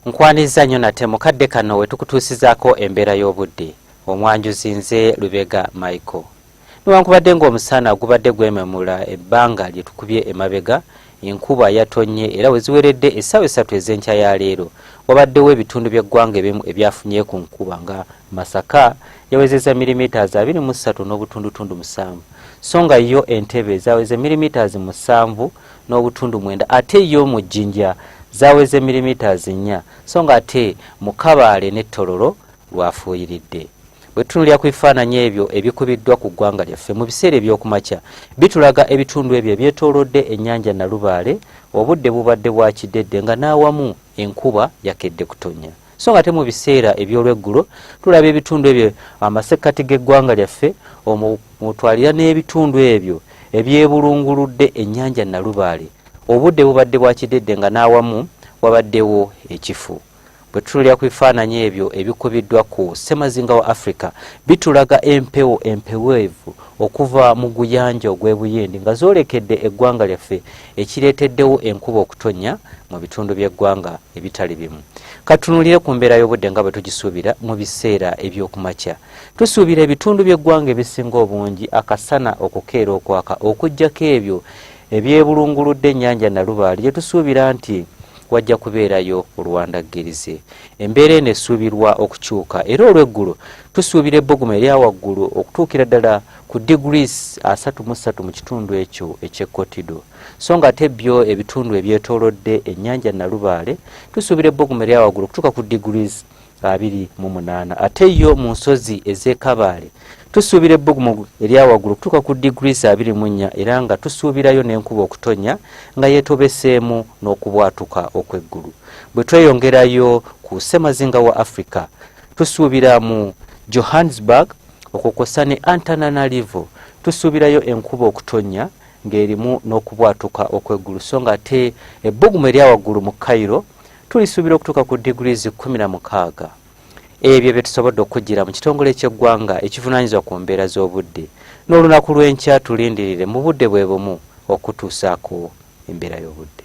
Nkwaniza nnyo nate mukadde kano we tukutuusizaako embeera y'obudde. Omwanjuzi nze Lubega Michael. Newankubadde ng'omusana gubadde gwememula ebbanga lye tukubye emabega, enkuba yatonye era we ziweredde essaawa 3 ez'enkya ya leero. Wabaddewo ebitundu by'eggwanga ebimu ebyafunye ku nkuba nga Masaka yawezezza milimitaazi 23.7, so nga yo Entebbe zaweze milimitaazi 7.9, ate yo mu Jjinja zaweze milimitaazi 4, so nga ate mu Kabaale ne Tororo lwafuuyiridde. Bwe tunulira ku bifaananyi ebyo ebikubiddwa ku ggwanga lyaffe mu biseera eby'okumakya, bitulaga ebitundu ebyo ebyetoolodde ennyanja Nalubaale obudde bubadde bwa kidedde nga n'awamu enkuba yakedde kutonnya. So nga ate mu biseera eby'olweggulo tulaba ebitundu ebyo amasekkati g'eggwanga lyaffe omutwalira n'ebitundu ebyo ebyebulunguludde ennyanja Nalubaale obudde bubadde bwa kidedde nga n'awamu wabaddewo ekifu. Bwe tunulira ku bifaananyi ebyo ebikubiddwa ku ssemazinga wa Africa, bitulaga empewo empeweevu okuva mu guyanja ogw'ebuyendi nga zoolekedde eggwanga lyaffe ekireeteddewo enkuba okutonnya mu bitundu by'eggwanga ebitali bimu. Katunulire ku mbeera y'obudde nga bwe tugisuubira mu biseera eby'okumakya. Tusuubira ebitundu by'eggwanga ebisinga obungi akasana okukeera okwaka okuggyako ebyo ebyebulunguludde ennyanja Nalubaale gye tusuubira nti wajja kubeerayo oluwandaggirize. Embeera eno esuubirwa okukyuka era olweggulo tusuubira ebbugumu erya waggulu okutuukira ddala ku degrees 33 mu kitundu ekyo eky'ekkotido, so nga ate byo ebitundu ebyetoolodde ennyanja Nalubaale tusuubira ebbugumu erya waggulu okutuuka ku degrees 28, ate yo mu nsozi ez'e Kabaale tusuubira ebbugumu erya waggulu kutuuka ku degrees 24 era nga tusuubirayo n'enkuba okutonnya nga yeetobeseemu n'okubwatuka okw'eggulu. Bwe tweyongerayo ku ssemazinga wa Africa tusuubira mu Johannesburg okukosa ne Antananarivo tusuubirayo enkuba okutonnya ng'erimu n'okubwatuka okw'eggulu, so nga ate ebbugumu erya waggulu mu Cairo tulisuubira okutuuka ku degrees 16. Ebyo bye tusobodde okujjira mu kitongole ky'eggwanga ekivunaanyizibwa ku mbeera z'obudde. N'olunaku lw'enkya tulindirire mu budde bwe bumu okutuusaako embeera y'obudde.